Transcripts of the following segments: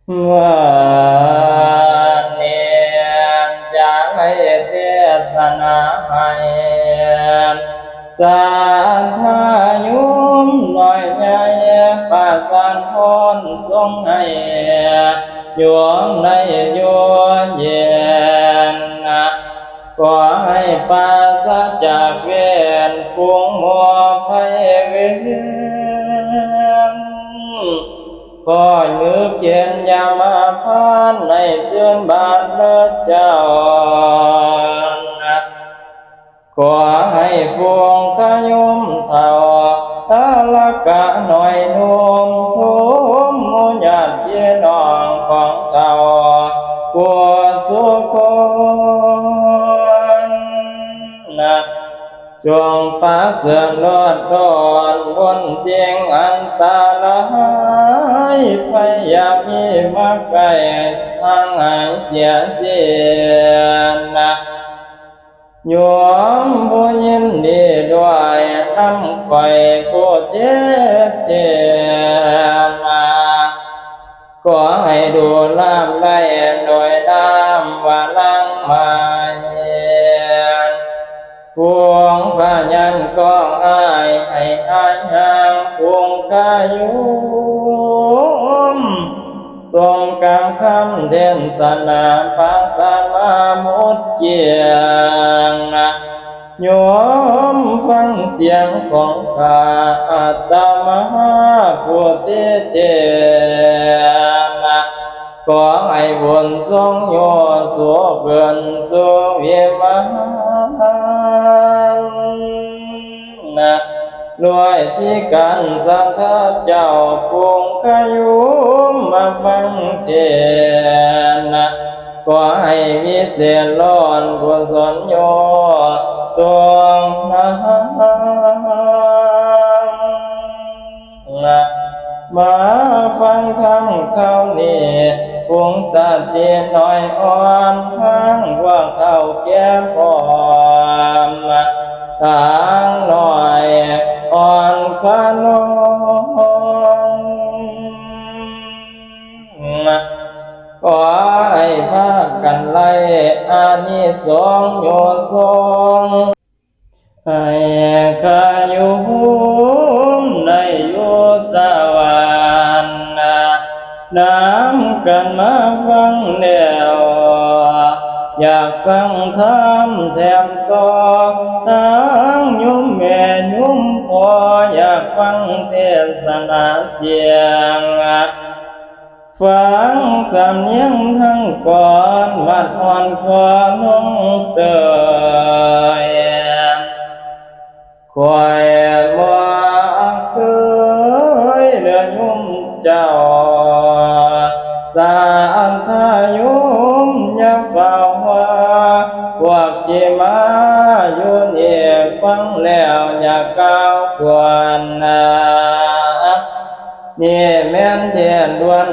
วันนี้จะให้เทศนาให้สาธุโยมหน่อยใหญ่ประสานพรทรงให้โยมได้อยู่เย็นขอให้ปราศจากเวรฝูงมัวภัยเวรขอยืบเขียนยามาพานในเสื่อนบาทเลิศเจ้าขอให้ฟวงขยุมเท่าตาละกะหน่อยนุ่มสมมุญาติพี่น้องของเท่ากัวสุคนจงปาเสื่อมลดตอนบนเชียงอันตรายพยายามมีมาไกลทางหายเสียเสียโยมผู้ยินดีด้วยทำคอยผู้เจ็บเจ็บมาขอให้ดูลามได้โดยน้ำว่าลังมาฟวงพายันกองอายให้อายห่างฟวงขายุมทรงกำคำเทนสนาปังสามามุดเกียงโยมฟังเสียงของข้าอัตมหาผู้ที่เจนะขอให้บุญทรงโยสุเกินสุวิมานรวยที่กันสัทธาเจ้าฟูงขยุมมาฟังเทศขอให้วิเศษล้นกุศลโยทรงมาฟังธรรมคำนี้พุงสัตติน้อยอ่อนทั้งว่าเข้าแก่พร้อมทางหน่อยอ่อนขนมขอให้พากันไล่อานิสงส์โยทรงให้ขายุมในโยสวรรค์น้ำกันมาฟังแล้วอยากฟังธรรมแถมต่อทั้งยุมแม่ยุมพ่ออยากฟังเทศนาเสียงฟังสำเนียงทั้งก่อนวัดอ่อนคอน้องเตยคอยบ่เคยเรือยุมเจ้าสามทายุมอย่าเฝ้าว่าพวกที่มาอยู่นี่ฟังแล้วอย่าก้าวกวนนี่แม่นเทียนล้วน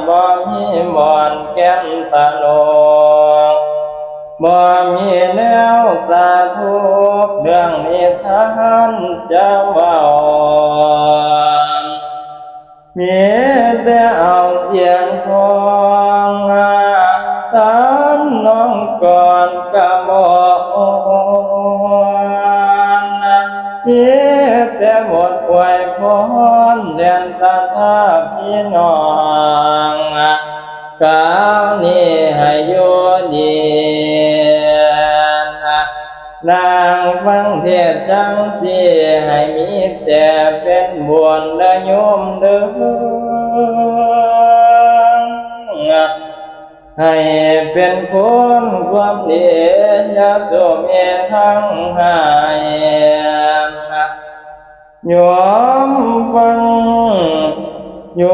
บ่มีหมอนแก้มตาโลกบ่มีแนวสาธุเรื่องนิทานจะเว้ามีแต่เอาเสียงของตามน้องก่อนกะบอกมีแต่หมดอวยพรแดนสัทธาพี่น้องกล่าวนี้ให้อยู่ดีนางฟังเทศจังสิให้มีแต่เป็นบุญและโยมเด้อให้เป็นคนความดีอย่าสมเอทั้งหายโยมฟังโย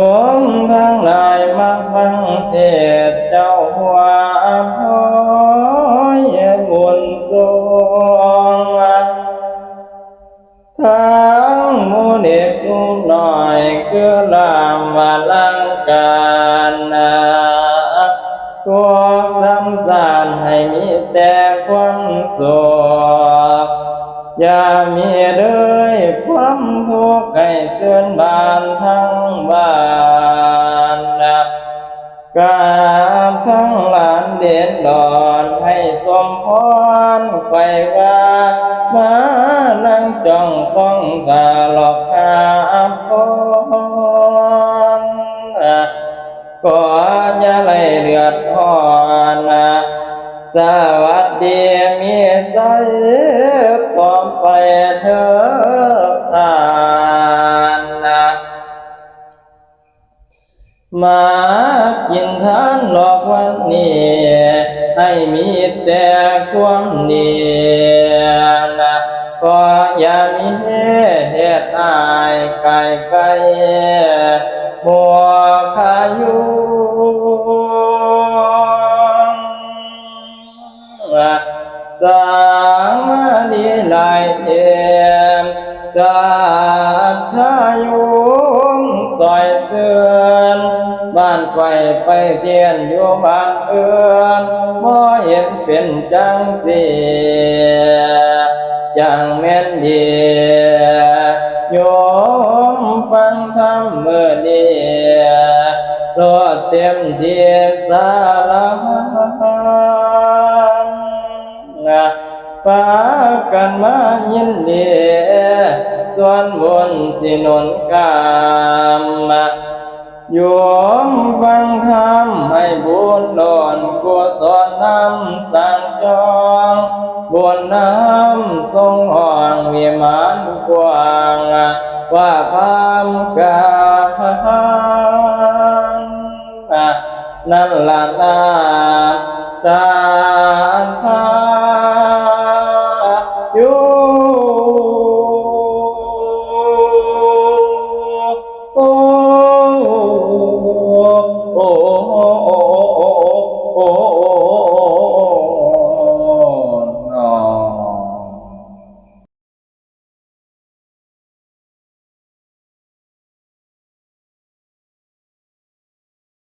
มทั้งหลายมาฟังเทศเจ้าหัวพ่อยบุญทรงทั้งหมู่เด็กนุ่มน้อยคือลามว่าลังการตัวซ้ำสานให้มีแต่ความสุขอย่ามีเลยความทุกข์ให้เสื่อมบานทั้งบ้าน กราบทั้งหลานเด่นดอนให้สมพรไขว่ามานั่งจ้องป้องกาหลอกหาพรขออย่าไล่เลือดอ่อนสวัสดีมีใสพร้อมไปเถิดทานมากินทานหลอกวันนี้ให้มีแต่ความดีก็อย่ามีเหตุอายไกลไกลบัวขายุสางมาดีหลายเทียมสาธายุมซอยเสื่อนบ้านไฟไปเทียนอยู่บ้านเอือนบ่เห็นเป็นจังสีจังแม่นดีโยมฟังธรรมเมื่อดีรอดเต็มที่สาระปากันมายินดีส่วนบุญสิหนุนกามโยมฟังธรรมให้บุญหล่นกุศลนำสั่งจองบุญน้ำทรงห่องวิมานกว้างว่าพามกานั่นละนาสาธายุโอ้